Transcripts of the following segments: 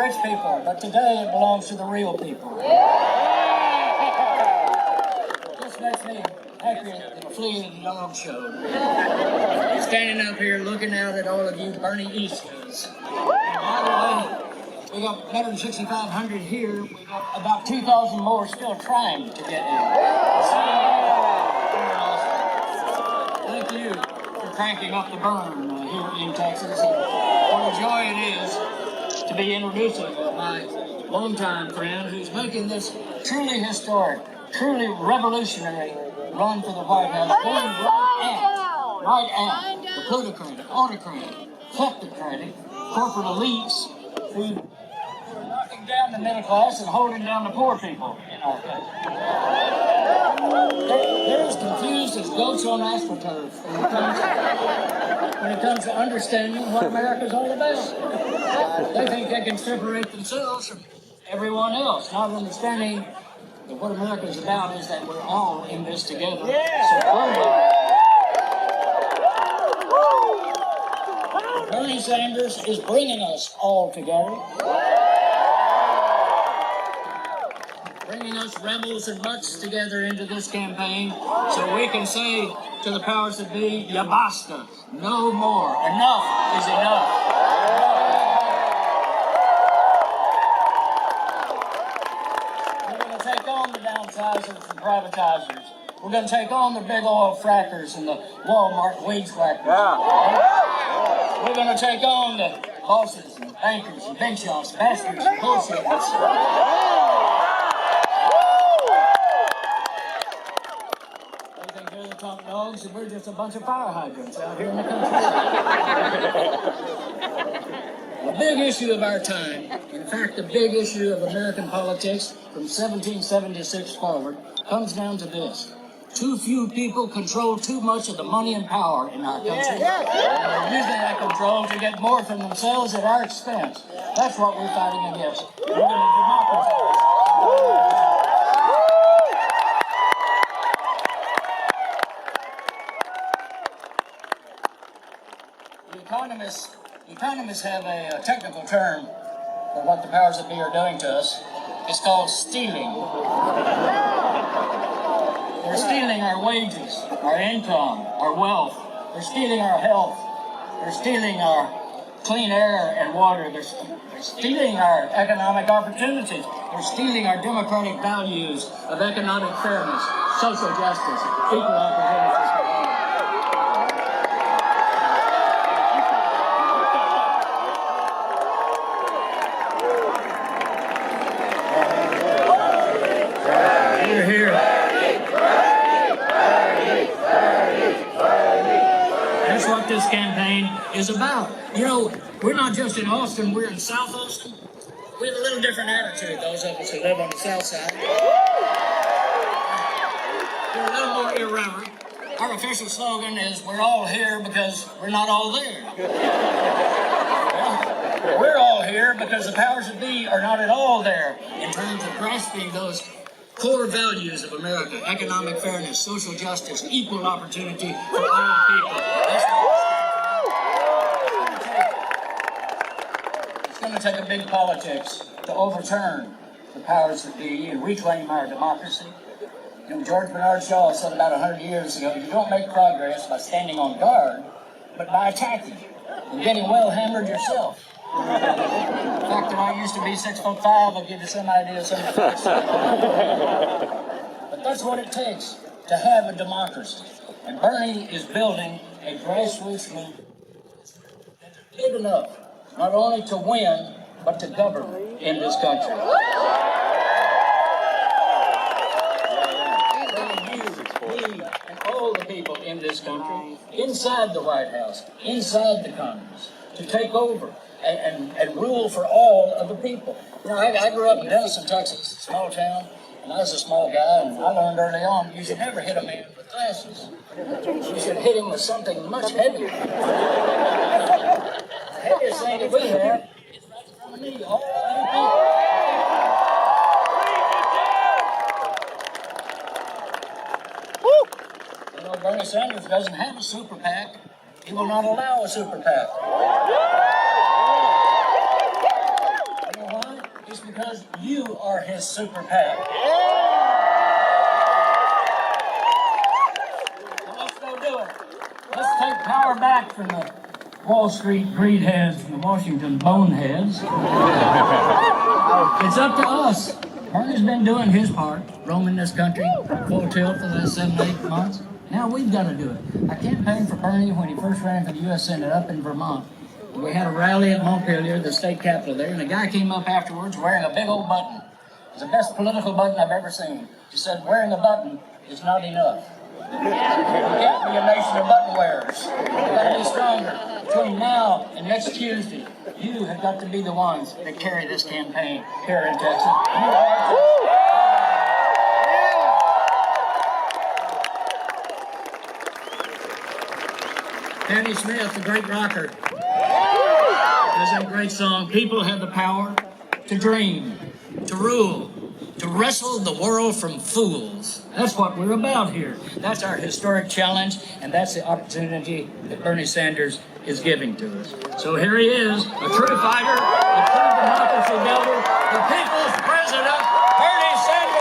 rich people, but today it belongs to the real people. This makes me happier than a flea in a dog show. Standing up here looking out at all of you Bernie Easters. And by the way, we got 165,600 here. We got about 2,000 more still trying to get in. Thank you for cranking up the burn here in Texas. And what a joy it is to be introducing my longtime friend who's making this truly historic, truly revolutionary run for the White House, going right at the plutocratic, autocratic, kleptocratic, corporate elites who are knocking down the middle class and holding down the poor people in our country. They're as confused as goats on astroturf when it comes to understanding what America's all about. They think they can separate themselves from everyone else, not understanding that what America's about is that we're all in this together. So Bernie Sanders is bringing us all together. Bringing us rebels and mutts together into this campaign so we can say to the powers that be, ya basta, no more, enough is enough. We're going to take on the downsizers and privatizers. We're going to take on the big oil frackers and the Walmart wage whackers. We're going to take on the bosses and bankers and bench shops, bastards and bullshitters. Top dogs, and we're just a bunch of fire hydrants out here in the country. The big issue of our time, in fact, the big issue of American politics from 1776 forward, comes down to this. Too few people control too much of the money and power in our country. And they're using that control to get more for themselves at our expense. That's what we're fighting against. We're going to democratize. Economists have a technical term for what the powers that be are doing to us. It's called stealing. They're stealing our wages, our income, our wealth. They're stealing our health. They're stealing our clean air and water. They're stealing our economic opportunities. They're stealing our democratic values of economic fairness, social justice, equal opportunities. This campaign is about. You know, we're not just in Austin, we're in South Austin. We have a little different attitude, those of us who live on the south side. We're a little more irreverent. Our official slogan is, we're all here because we're not all there. Well, we're all here because the powers that be are not at all there in terms of grasping those core values of America: economic fairness, social justice, equal opportunity for all people. That's what it's going to take a big politics to overturn the powers that be and reclaim our democracy. You know, George Bernard Shaw said about 100 years ago, you don't make progress by standing on guard, but by attacking and getting well hammered yourself. The fact that I used to be 6'5" will give you some idea of some of the But that's what it takes to have a democracy. And Bernie is building a grassroots movement that's big enough not only to win, but to govern in this country. Me, and all the people in this country, inside the White House, inside the Congress, to take over and rule for all of the people. You know, I grew up in Denison, Texas, a small town, and I was a small guy, and I learned early on, you should never hit a man with glasses. You should hit him with something much heavier. The heaviest thing that we have is right in front of me, all you people. You know, Bernie Sanders doesn't have a super PAC. He will not allow a super PAC. You know why? because you are his super PAC. So let's go do it. Let's take power back from the Wall Street greedheads and the Washington boneheads. It's up to us. Bernie's been doing his part, roaming this country full tilt for the last 7 or 8 months. Now we've got to do it. I campaigned for Bernie when he first ran for the U.S. Senate up in Vermont. We had a rally at Montpelier, the state capital there, and a guy came up afterwards wearing a big old button. It was the best political button I've ever seen. He said, wearing a button is not enough. We can't be a nation of button wearers. We've got to be stronger. Between now and next Tuesday, you have got to be the ones that carry this campaign here in Texas. You are Patti Smith, the great rocker, has that great song, people have the power to dream, to rule, to wrestle the world from fools. That's what we're about here. That's our historic challenge, and that's the opportunity that Bernie Sanders is giving to us. So here he is, a true fighter, a true democracy builder, the people's president, Bernie Sanders.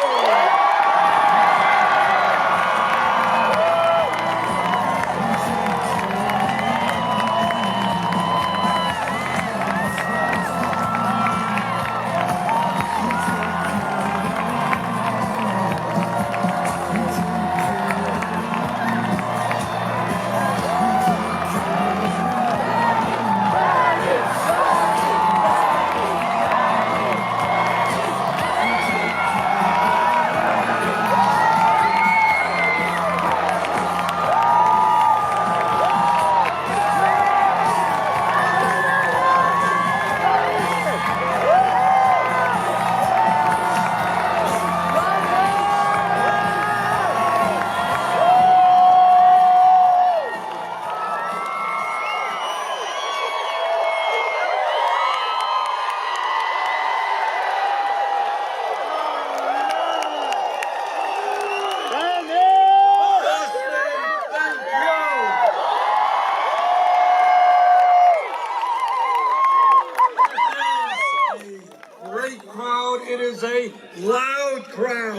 It is a loud crowd.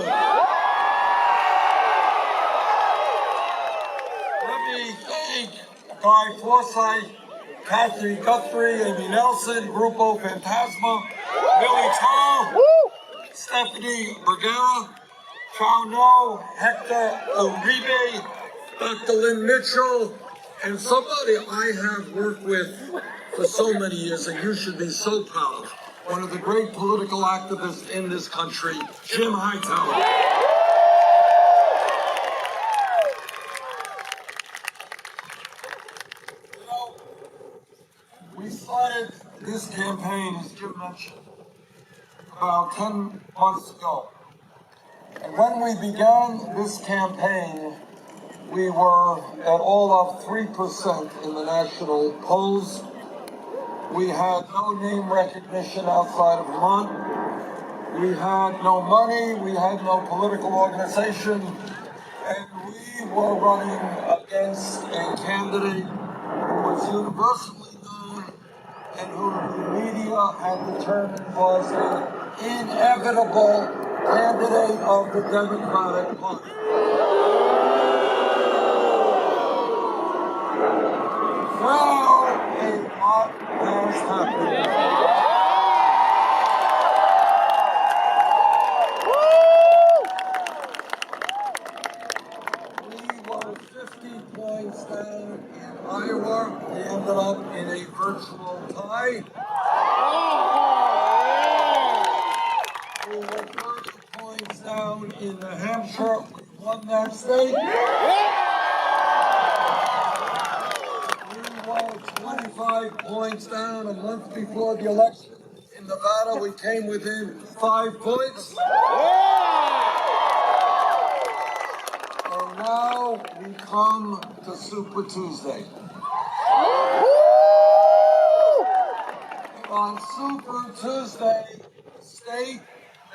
Let me thank Guy Forsyth, Kathy Guthrie, Amy Nelson, Grupo Fantasma, Billy Tom, Stephanie Bergera, Chao No, Hector Uribe, Dr. Lynn Mitchell, and somebody I have worked with for so many years, and you should be so proud of. One of the great political activists in this country, Jim Hightower. You know, we started this campaign, as Jim mentioned, about 10 months ago. And when we began this campaign, we were at all of 3% in the national polls. We had no name recognition outside of Vermont. We had no money, we had no political organization, and we were running against a candidate who was universally known and who the media had determined was an inevitable candidate of the Democratic Party. Now, a lot has happened. We were 50 points down in Iowa. We ended up in a virtual tie. We were 30 points down in New Hampshire. We won that state. 25 points down a month before the election. In Nevada, we came within 5 points. And now we come to Super Tuesday. On Super Tuesday, the state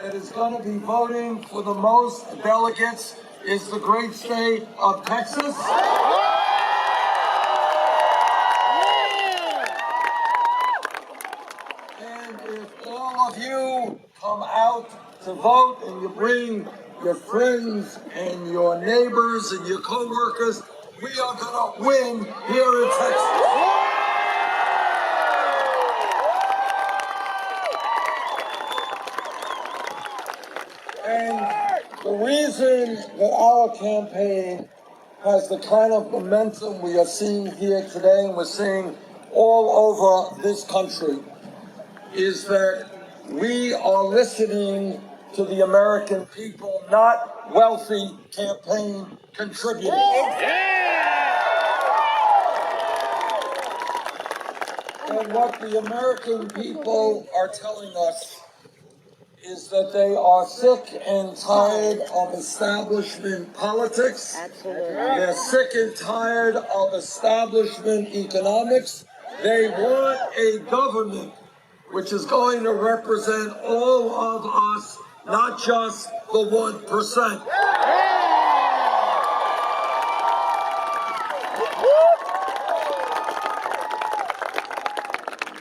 that is going to be voting for the most delegates is the great state of Texas. to vote and you bring your friends and your neighbors and your co-workers, we are going to win here in Texas. And the reason that our campaign has the kind of momentum we are seeing here today and we're seeing all over this country is that we are listening to the American people, not wealthy campaign contributors. And what the American people are telling us is that they are sick and tired of establishment politics. Absolutely. They're sick and tired of establishment economics. They want a government which is going to represent all of us, not just the 1%.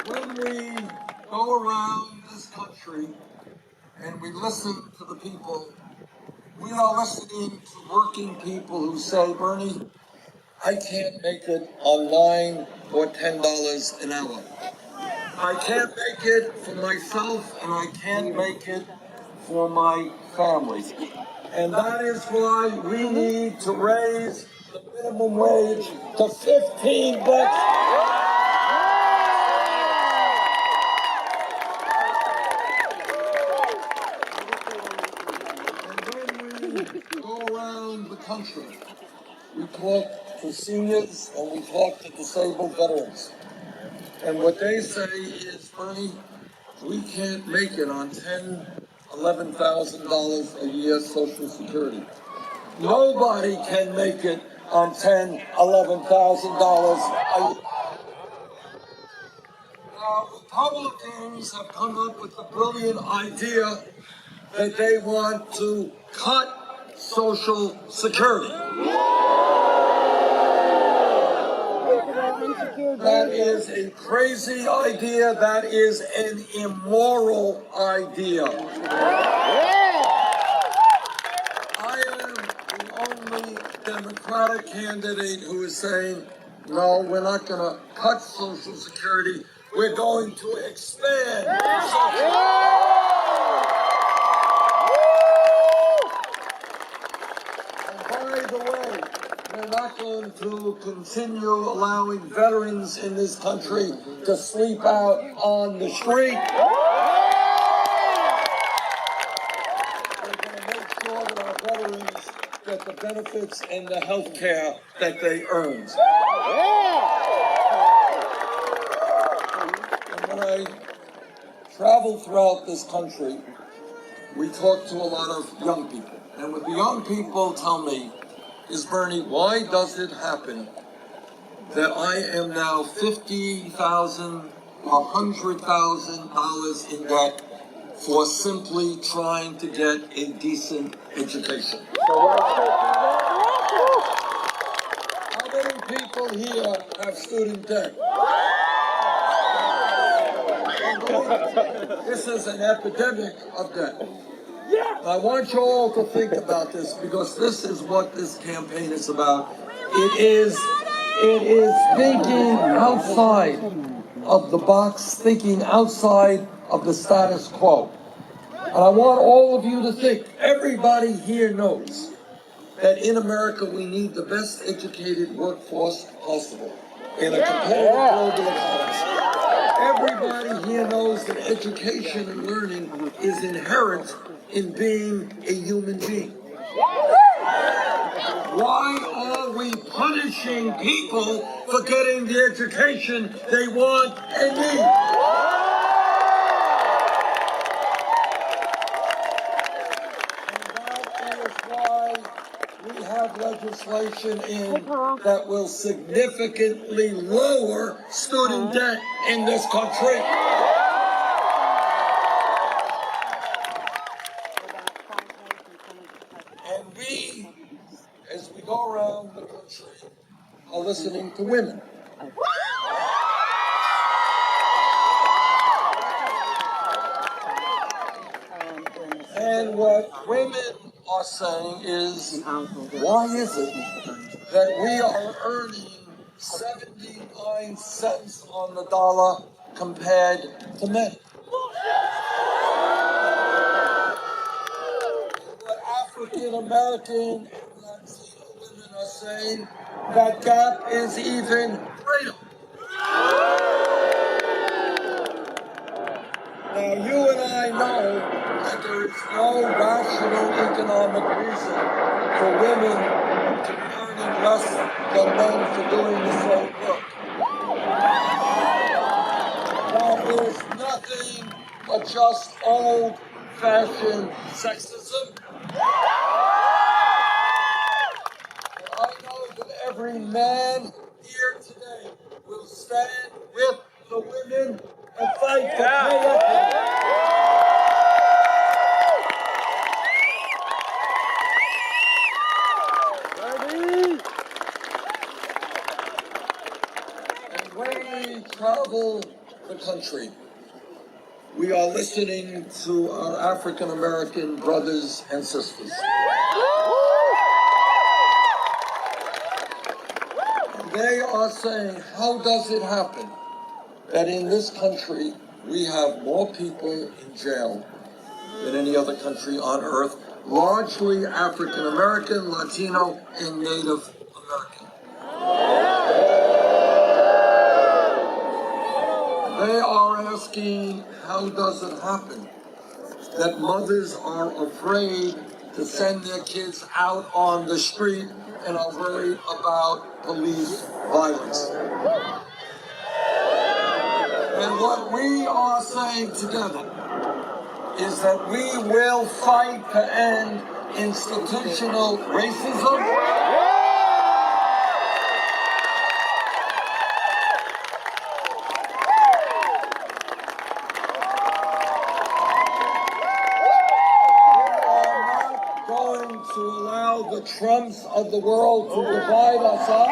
When we go around this country and we listen to the people, we are listening to working people who say, Bernie, I can't make it on $9 or $10 an hour. I can't make it for myself and I can't make it for my family. And that is why we need to raise the minimum wage to $15. And when we go around the country, we talk to seniors and we talk to disabled veterans. And what they say is, Bernie, we can't make it on $10,000, $11,000 a year Social Security. Nobody can make it on $10,000, $11,000 a year. Now, Republicans have come up with the brilliant idea that they want to cut Social Security. That is a crazy idea. That is an immoral idea. I am the only Democratic candidate who is saying, no, we're not going to cut Social Security. We're going to expand Social Security. And by the way, we're not going to continue allowing veterans in this country to sleep out on the street. We're going to make sure that our veterans get the benefits and the health care that they earn. And when I travel throughout this country, we talk to a lot of young people. And what the young people tell me is, Bernie, why does it happen that I am now $50,000, $100,000 in debt for simply trying to get a decent education? How many people here have student debt? This is an epidemic of debt. I want you all to think about this because this is what this campaign is about. It is thinking outside of the box, thinking outside of the status quo. And I want all of you to think, everybody here knows that in America we need the best educated workforce possible in a competitive global economy. Everybody here knows that education and learning is inherent in being a human being. Why are we punishing people for getting the education they want and need? And that is why we have legislation in that will significantly lower student debt in this country. And we, as we go around the country, are listening to women. And women are saying is, why is it that we are earning 79 cents on the dollar compared to men? But African American and Latino women are saying that gap is even greater. Now, you and I know that there is no rational economic reason for women to be earning less than men for doing the same work. That is nothing but just old-fashioned sexism. I know that every man here today will stand with the women and fight for pay equity. And when we travel the country, we are listening to our African American brothers and sisters. They are saying, how does it happen that in this country we have more people in jail than any other country on earth, largely African American, Latino, and Native American? They are asking, how does it happen that mothers are afraid to send their kids out on the street and are worried about police violence? And what we are saying together is that we will fight to end institutional racism. To allow the Trumps of the world to divide us up.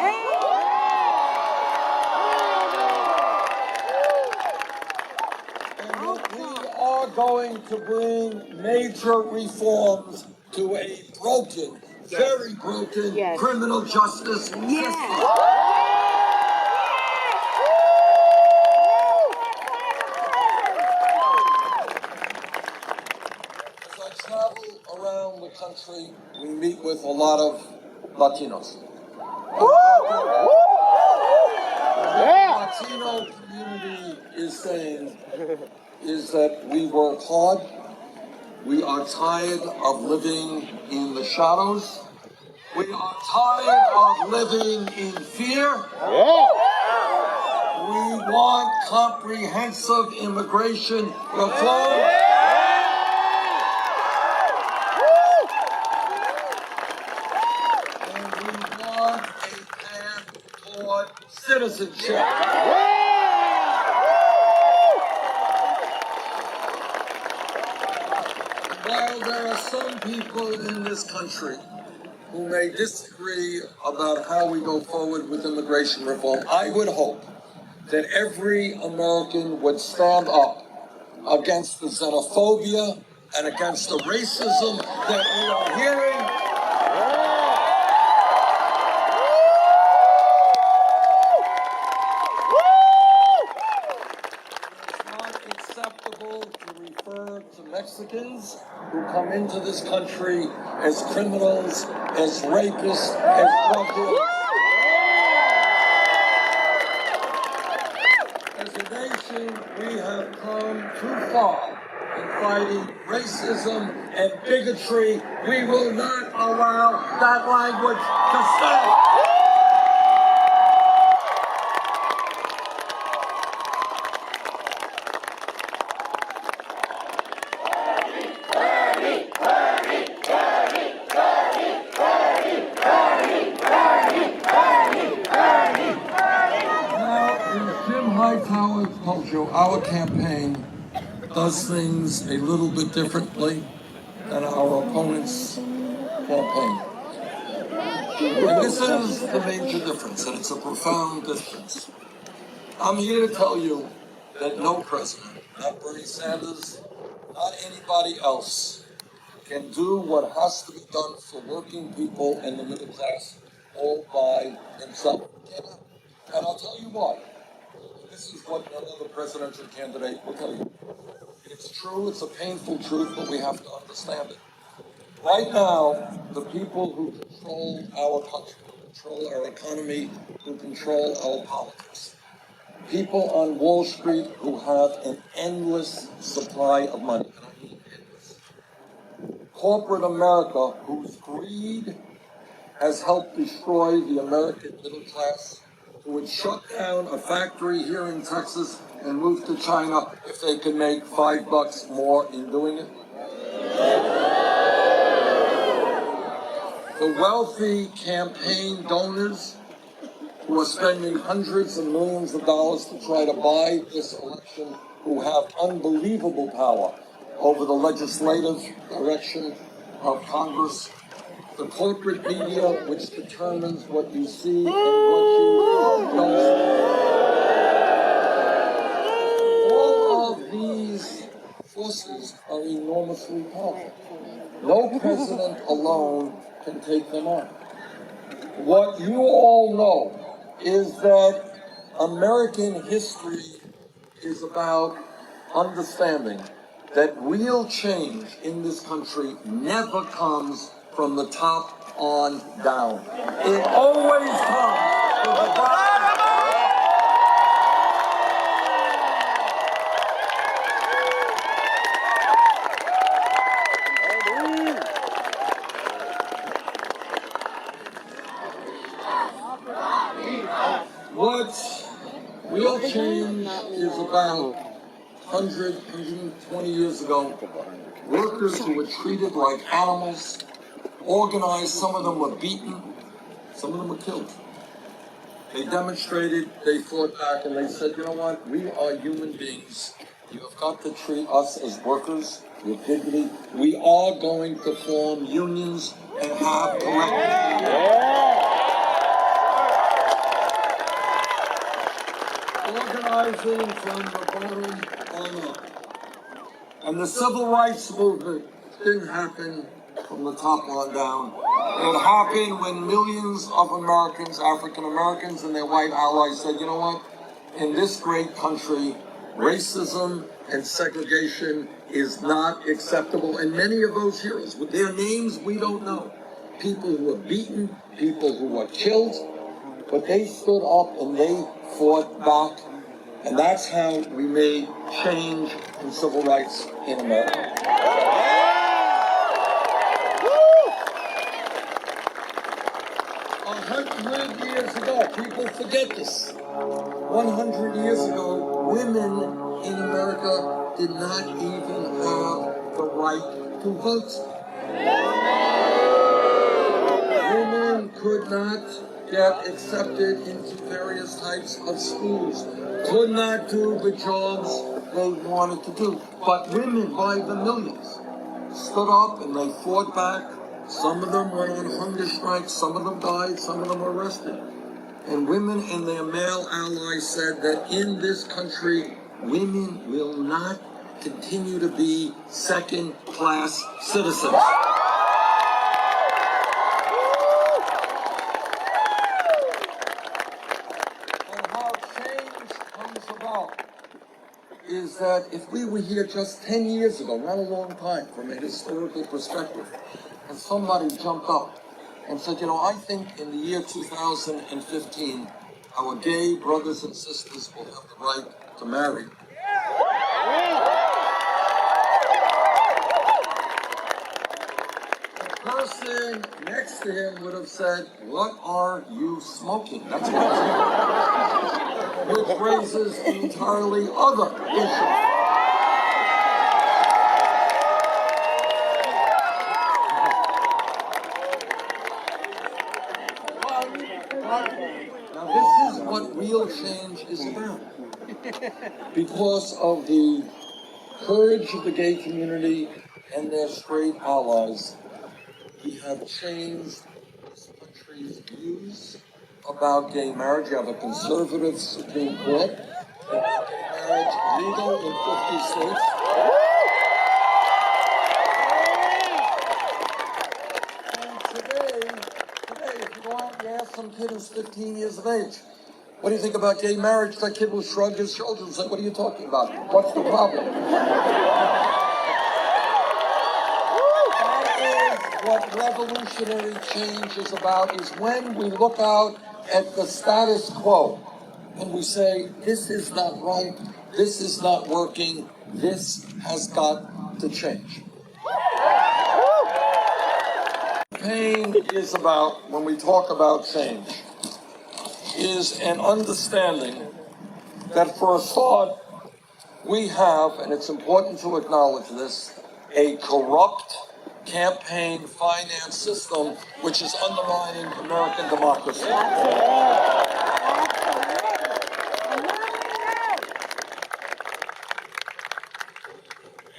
And that we are going to bring major reforms to a broken, very broken criminal justice system. Travel around the country, we meet with a lot of Latinos. The Latino community is saying is that we work hard, we are tired of living in the shadows, we are tired of living in fear. We want comprehensive immigration reform. Citizenship. While there are some people in this country who may disagree about how we go forward with immigration reform, I would hope that every American would stand up against the xenophobia and against the racism that we are hearing. To refer to Mexicans who come into this country as criminals, as rapists, as drug dealers. As a nation, we have come too far in fighting racism and bigotry. We will not allow that language to stay. Hightower told you our campaign does things a little bit differently than our opponent's campaign. And this is the major difference, and it's a profound difference. I'm here to tell you that no president, not Bernie Sanders, not anybody else, can do what has to be done for working people and the middle class all by himself. And I'll tell you why. This is what another presidential candidate will tell you. It's true, it's a painful truth, but we have to understand it. Right now, the people who control our country, who control our economy, who control our politics, people on Wall Street who have an endless supply of money, and I mean endless. Corporate America, whose greed has helped destroy the American middle class, who would shut down a factory here in Texas and move to China if they could make $5 more in doing it. The wealthy campaign donors who are spending hundreds of millions of dollars to try to buy this election, who have unbelievable power over the legislative direction of Congress, the corporate media, which determines what you see and what you don't. All of these forces are enormously powerful. No president alone can take them on. What you all know is that American history is about understanding that real change in this country never comes from the top on down. It always comes from the bottom. What real change is about 120 years ago, workers who were treated like animals, organized, some of them were beaten, some of them were killed. They demonstrated, they fought back, and they said, you know what, we are human beings. You have got to treat us as workers with dignity. We are going to form unions and have collectives. Organizing from the bottom on up. And the civil rights movement didn't happen from the top on down. It happened when millions of Americans, African Americans and their white allies said, you know what, in this great country, racism and segregation is not acceptable. And many of those heroes, with their names we don't know, people who were beaten, people who were killed, but they stood up and they fought back. And that's how we made change in civil rights in America. 100 years ago, people forget this. 100 years ago, women in America did not even have the right to vote. Women could not get accepted into various types of schools, could not do the jobs they wanted to do. But women, by the millions, stood up and they fought back. Some of them went on hunger strikes, some of them died, some of them were arrested. And women and their male allies said that in this country, women will not continue to be second-class citizens. Is that if we were here just 10 years ago, not a long time from a historical perspective, and somebody jumped up and said, you know, I think in the year 2015, our gay brothers and sisters will have the right to marry. The person next to him would have said, what are you smoking? That's what I said. Which raises an entirely other issue. Now this is what real change is about. Because of the courage of the gay community and their straight allies, we have changed this country's views about gay marriage. You have a conservative Supreme Court that made gay marriage legal in 50 states. some kid who's 15 years of age. What do you think about gay marriage? That kid will shrug his shoulders and say, what are you talking about? What's the problem? That is what revolutionary change is about, is when we look out at the status quo and we say, this is not right, this is not working, this has got to change. Campaign is about, when we talk about change, is an understanding that for Assad, we have, and it's important to acknowledge this, a corrupt campaign finance system which is undermining American democracy.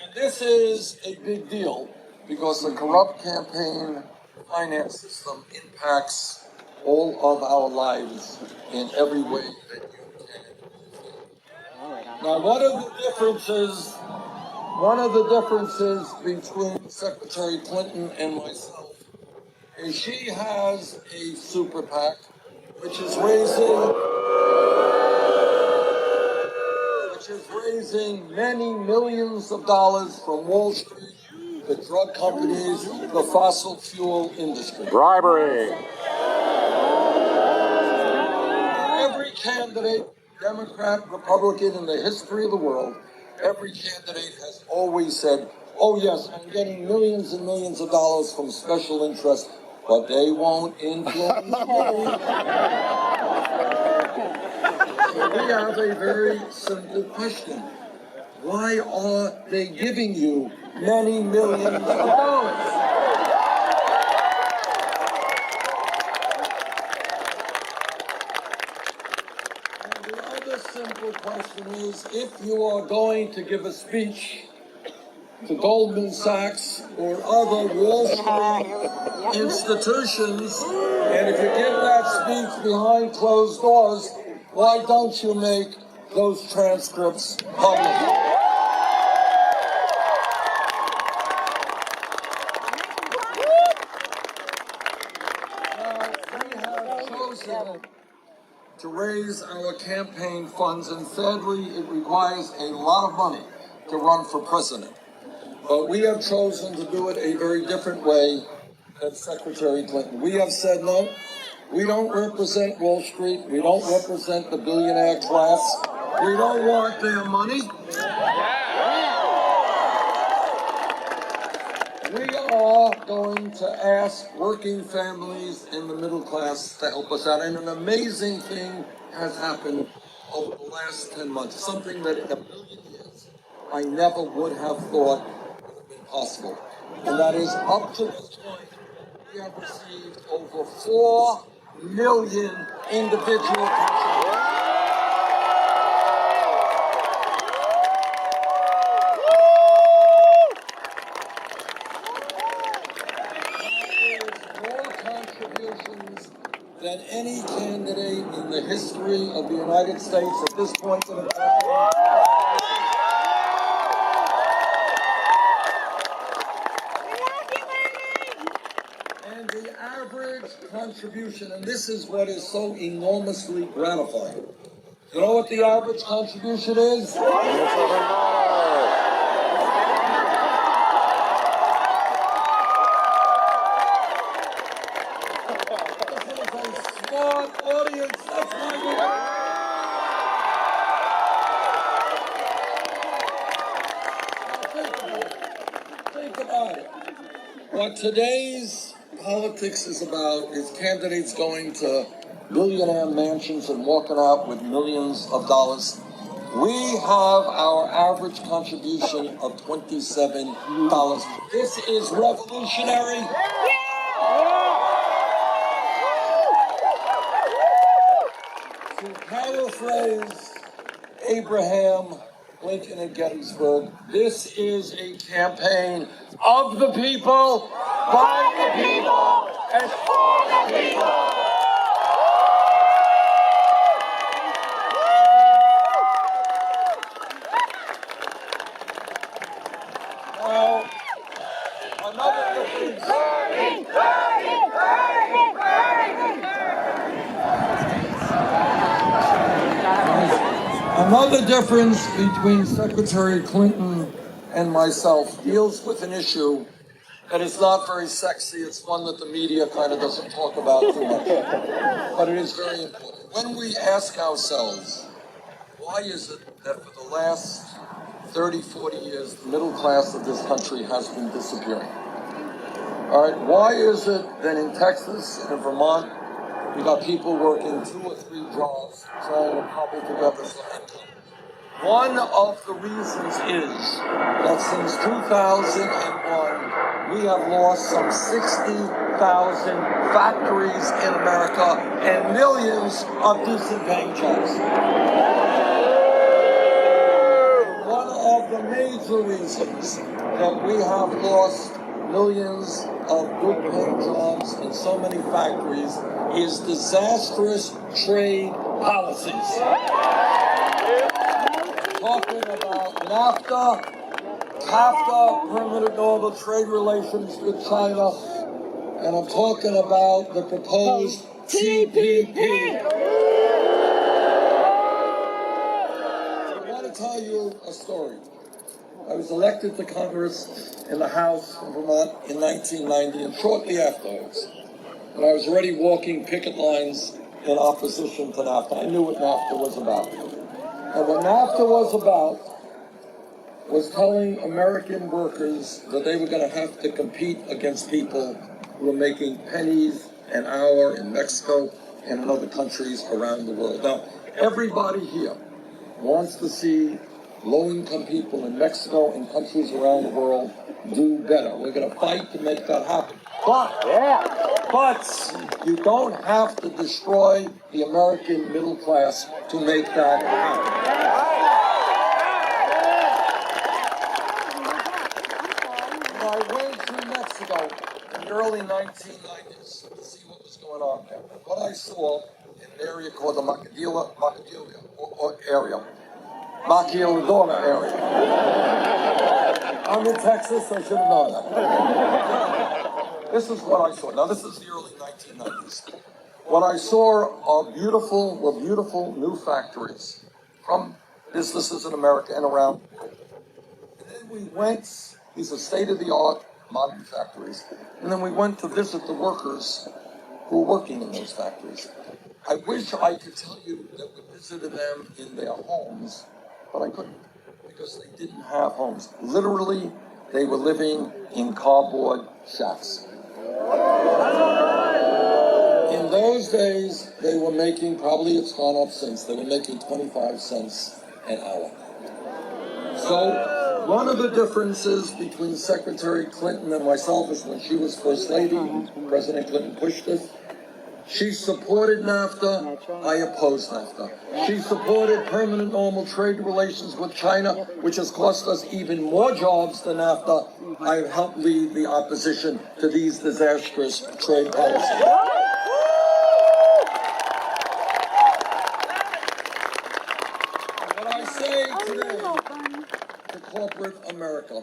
And this is a big deal because the corrupt campaign finance system impacts all of our lives in every way that you can. Now, one of the differences between Secretary Clinton and myself is she has a super PAC, which is raising many millions of dollars from Wall Street, the drug companies, the fossil fuel industry. Bribery. Every candidate, Democrat, Republican, in the history of the world, every candidate has always said, oh yes, I'm getting millions and millions of dollars from special interests, but they won't influence me. So we have a very simple question. Why are they giving you many millions of dollars? And the other simple question is, if you are going to give a speech to Goldman Sachs or other Wall Street institutions, and if you give that speech behind closed doors, why don't you make those transcripts public? To raise our campaign funds, and sadly, it requires a lot of money to run for president. But we have chosen to do it a very different way than Secretary Clinton. We have said, no, we don't represent Wall Street. We don't represent the billionaire class. We don't want their money. We are going to ask working families in the middle class to help us out. And an amazing thing has happened over the last 10 months, something that in a million years I never would have thought would have been possible. And that is, up to this point, we have received over 4 million individual contributions. Than any candidate in the history of the United States at this point in the campaign. And the average contribution, and this is what is so enormously gratifying. You know what the average contribution is? Audience, that's why think about it. What today's politics is about is candidates going to billionaire mansions and walking out with millions of dollars. We have our average contribution of $27. This is revolutionary. To paraphrase Abraham Lincoln at Gettysburg, this is a campaign of the people, by the people, and for the people. Now, another difference. Another difference between Secretary Clinton and myself deals with an issue that is not very sexy. It's one that the media kind of doesn't talk about too much, but it is very important. When we ask ourselves, why is it that for the last 30, 40 years, the middle class of this country has been disappearing? All right, why is it that in Texas and in Vermont, we got people working 2 or 3 jobs trying to cobble together some income? One of the reasons is that since 2001, we have lost some 60,000 factories in America and millions of decent paying jobs. One of the major reasons that we have lost millions of good paying jobs in so many factories is disastrous trade policies. Talking about NAFTA, CAFTA, permanent normal trade relations with China, and I'm talking about the proposed TPP. I want to tell you a story. I was elected to Congress in the House of Vermont in 1990, and shortly afterwards, when I was already walking picket lines in opposition to NAFTA, I knew what NAFTA was about. And what NAFTA was about was telling American workers that they were going to have to compete against people who were making pennies an hour in Mexico and in other countries around the world. Now, everybody here wants to see low-income people in Mexico and countries around the world do better. We're going to fight to make that happen. But you don't have to destroy the American middle class to make that happen. When I went to Mexico in the early 1990s to see what was going on there, what I saw in an area called the Maquiladora area. I'm in Texas, I should have known that. This is what I saw. Now, this is the early 1990s. What I saw are beautiful new factories from businesses in America and around the world. And then we went, these are state-of-the-art modern factories, and then we went to visit the workers who were working in those factories. I wish I could tell you that we visited them in their homes, but I couldn't, because they didn't have homes. Literally, they were living in cardboard shacks. In those days, they were making, probably it's gone up since, they were making 25 cents an hour. So, one of the differences between Secretary Clinton and myself is when she was First Lady, President Clinton pushed it. She supported NAFTA, I opposed NAFTA. She supported permanent normal trade relations with China, which has cost us even more jobs than NAFTA. I have helped lead the opposition to these disastrous trade policies. What I say today to corporate America,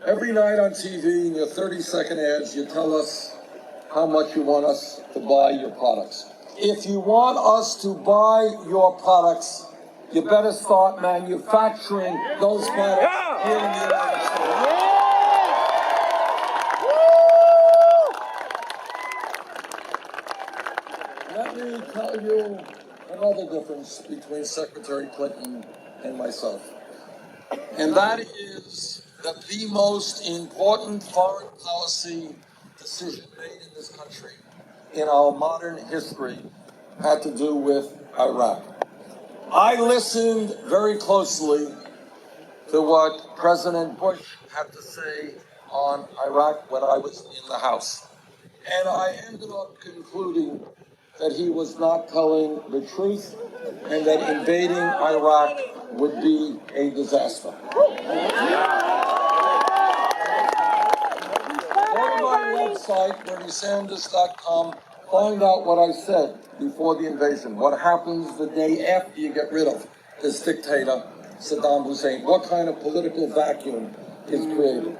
every night on TV in your 30-second ads, you tell us how much you want us to buy your products. If you want us to buy your products, you better start manufacturing those products here in the United States. Let me tell you another difference between Secretary Clinton and myself. And that is that the most important foreign policy decision made in this country in our modern history had to do with Iraq. I listened very closely to what President Bush had to say on Iraq when I was in the House. And I ended up concluding that he was not telling the truth and that invading Iraq would be a disaster. Website, BernieSanders.com, find out what I said before the invasion. What happens the day after you get rid of this dictator, Saddam Hussein? What kind of political vacuum is created?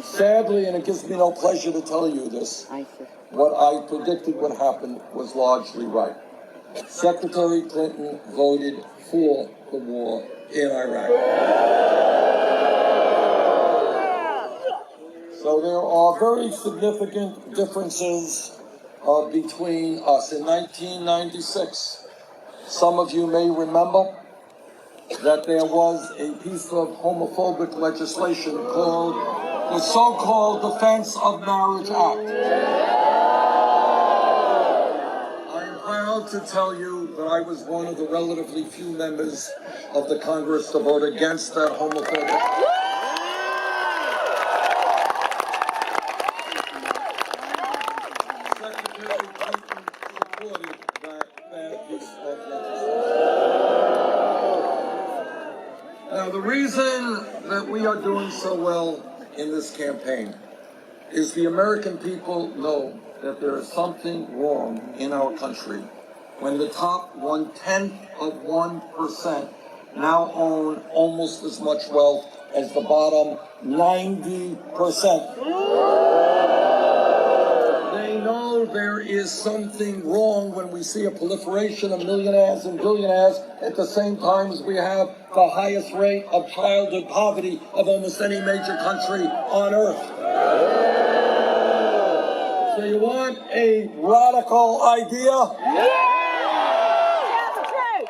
Sadly, and it gives me no pleasure to tell you this, what I predicted would happen was largely right. Secretary Clinton voted for the war in Iraq. So there are very significant differences between us. In 1996, some of you may remember that there was a piece of homophobic legislation called the so-called Defense of Marriage Act. I am proud to tell you that I was one of the relatively few members of the Congress to vote against that homophobic. Secretary Clinton supported that bad piece of legislation. Now, the reason that we are doing so well in this campaign is the American people know that there is something wrong in our country when the top 0.1% now own almost as much wealth as the bottom 90%. They know there is something wrong when we see a proliferation of millionaires and billionaires at the same time as we have the highest rate of childhood poverty of almost any major country on earth. So you want a radical idea?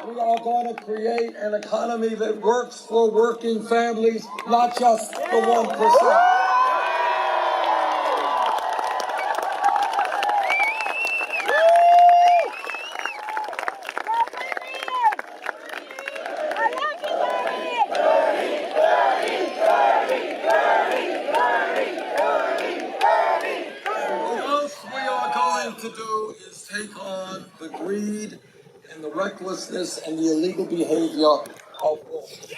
We are going to create an economy that works for working families, not just the 1%. To do is take on the greed and the recklessness and the illegal behavior of Wall Street.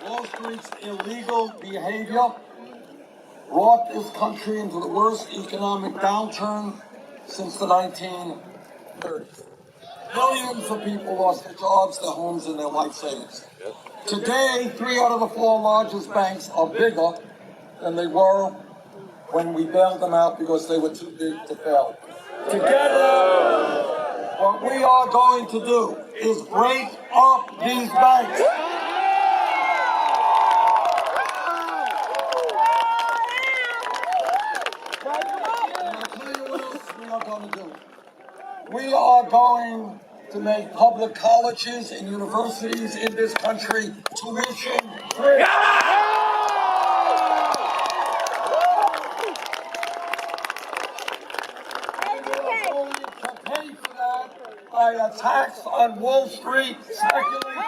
Wall Street's illegal behavior brought this country into the worst economic downturn since the 1930s. Millions of people lost their jobs, their homes, and their life savings. Today, 3 out of the 4 largest banks are bigger than they were when we bailed them out because they were too big to fail. Together, what we are going to do is break up these banks. And I'll tell you what else we are going to do. We are going to make public colleges and universities in this country tuition free. By a tax on Wall Street speculation.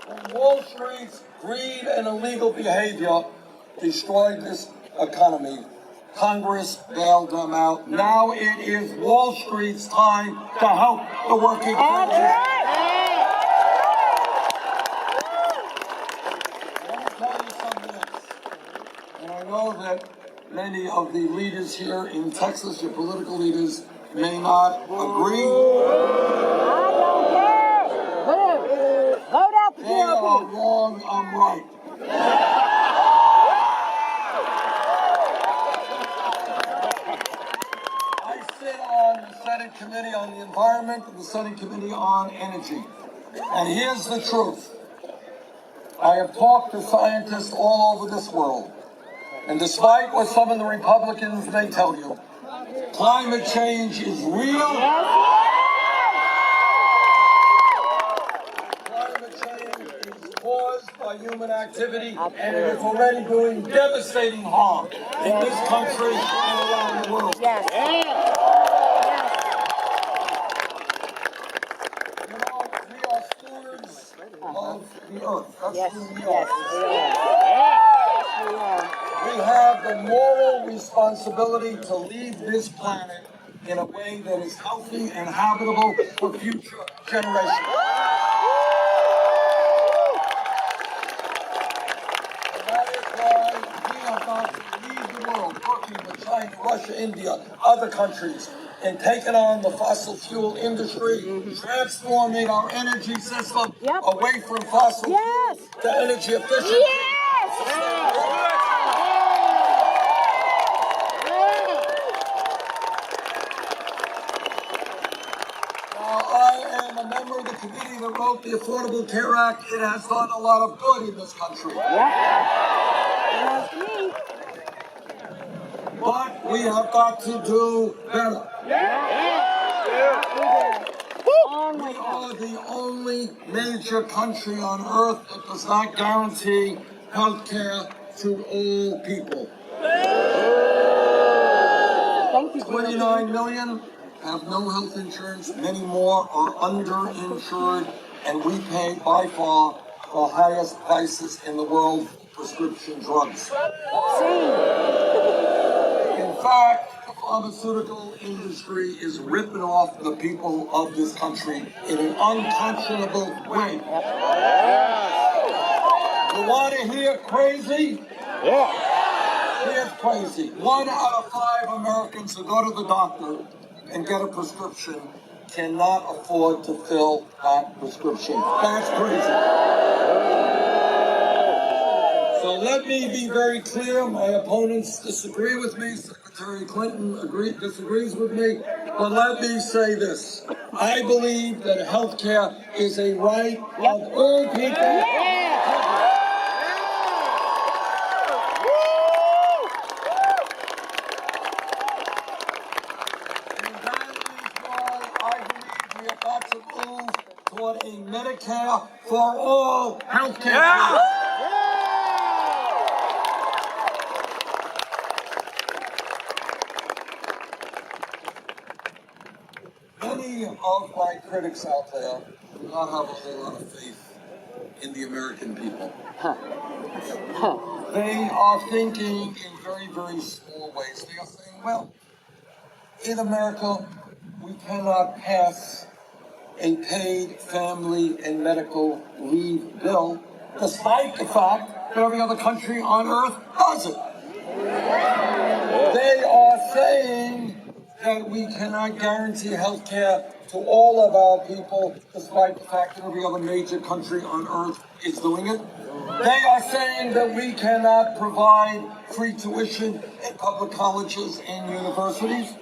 When Wall Street's greed and illegal behavior destroyed this economy, Congress bailed them out. Now it is Wall Street's time to help the working families. Let me tell you something else. And I know that many of the leaders here in Texas, your political leaders, may not agree. I don't care. Whatever. Vote out the They are wrong, I'm right. I sit on the Senate Committee on the Environment and the Senate Committee on Energy. And here's the truth. I have talked to scientists all over this world. And despite what some of the Republicans may tell you, climate change is real. Climate change is caused by human activity, and it is already doing devastating harm in this country and around the world. Yes. You know, we are stewards of the earth. That's Yes. who we Yes. are. We have the moral responsibility to leave this planet in a way that is healthy and habitable for future generations. And that is why we are about to lead the world, working with China, Russia, India, other countries, and taking on the fossil fuel industry, transforming our energy system away from fossil fuels to energy efficient. that wrote the Affordable Care Act, it has done a lot of good in this country. That's me. But we have got to do better. We are the only major country on earth that does not guarantee health care to all people. Thank you, 29 million have no health insurance, many more are underinsured, and we pay by far the highest prices in the world for prescription drugs. In fact, the pharmaceutical industry is ripping off the people of this country in an unconscionable way. You want to hear crazy? Here's crazy. 1 out of 5 Americans who go to the doctor and get a prescription cannot afford to fill that prescription. That's crazy. So let me be very clear. My opponents disagree with me. Secretary Clinton disagrees with me. But let me say this. I believe that health care is a right of all people. Toward a Medicare for all health care. Many of my critics out there do not have a whole lot of faith in the American people. They are thinking in very, very small ways. They are saying, well, in America, we cannot pass a paid family and medical leave bill, despite the fact that every other country on earth does it. They are saying that we cannot guarantee health care to all of our people, despite the fact that every other major country on earth is doing it. They are saying that we cannot provide free tuition in public colleges and universities.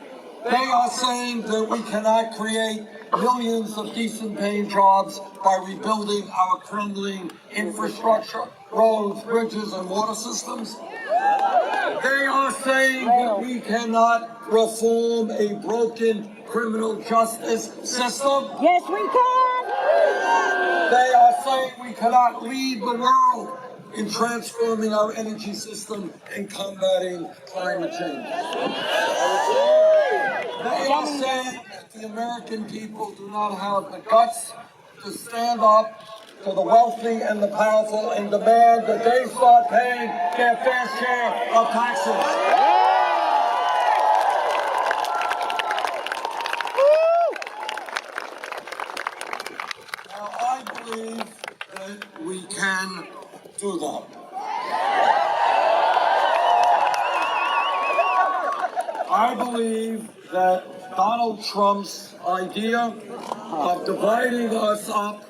They are saying that we cannot create millions of decent paying jobs by rebuilding our crumbling infrastructure, roads, bridges, and water systems. They are saying that we cannot reform a broken criminal justice system. Yes, we can. They are saying we cannot lead the world in transforming our energy system and combating climate change. They are saying that the American people do not have the guts to stand up to the wealthy and the powerful and demand that they start paying their fair share of taxes. Now, I believe that we can do that. I believe that Donald Trump's idea of dividing us up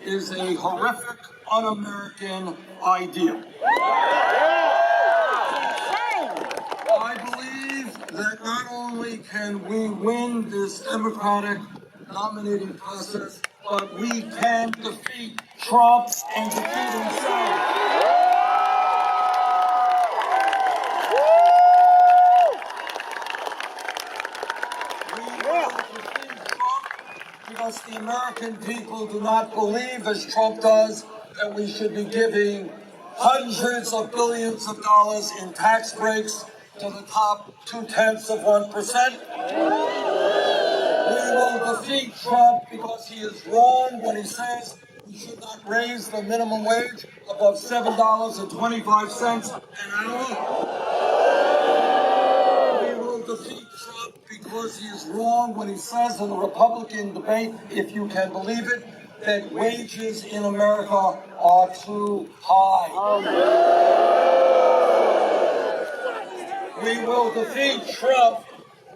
is a horrific, un-American idea. I believe that not only can we win this Democratic nominating process, but we can defeat Trump and defeat himself. Because the American people do not believe, as Trump does, that we should be giving hundreds of billions of dollars in tax breaks to the top 0.2%. We will defeat Trump because he is wrong when he says we should not raise the minimum wage above $7.25 an hour. We will defeat Trump because he is wrong when he says in the Republican debate, if you can believe it, that wages in America are too high. We will defeat Trump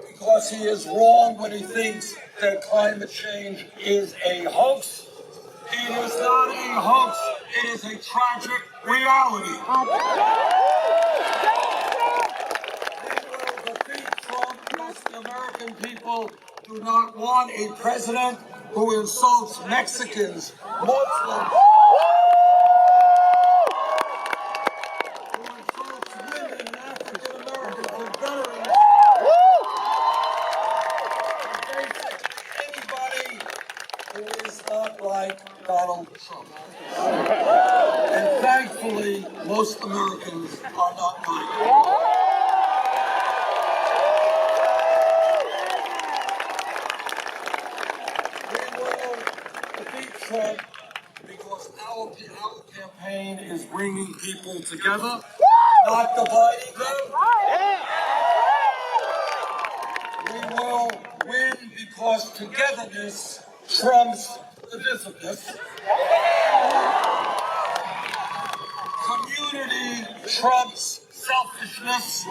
because he is wrong when he thinks that climate change is a hoax. It is not a hoax. It is a tragic reality. We will defeat Trump because the American people do not want a president who insults Mexicans, Muslims, who insults women and African Americans and veterans, and anybody who is not like Donald Trump. And thankfully, most Americans are not like him. We will defeat Trump because our campaign is bringing people together, not dividing them. We will win because togetherness trumps divisiveness. Community trumps selfishness.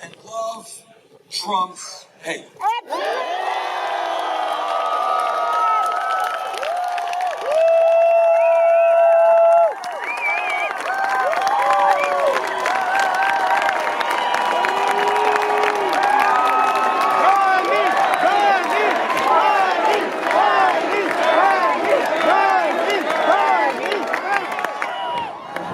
And love trumps hate.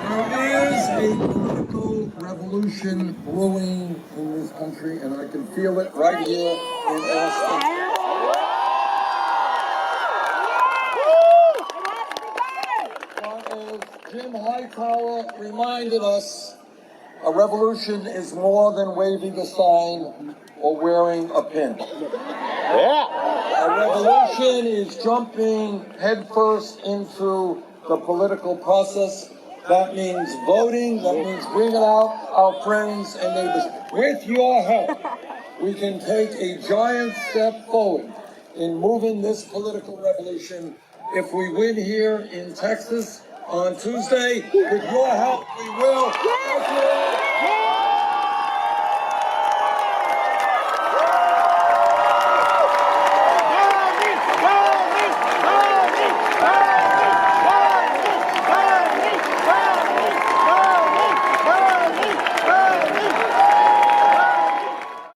There is a political revolution brewing in this country, and I can feel it right here in Austin. But as Jim Hightower reminded us, a revolution is more than waving a sign or wearing a pin. A revolution is jumping headfirst into the political process. That means voting. That means bringing out our friends and neighbors. With your help, we can take a giant step forward in moving this political revolution. If we win here in Texas on Tuesday, with your help, we will. Thank you.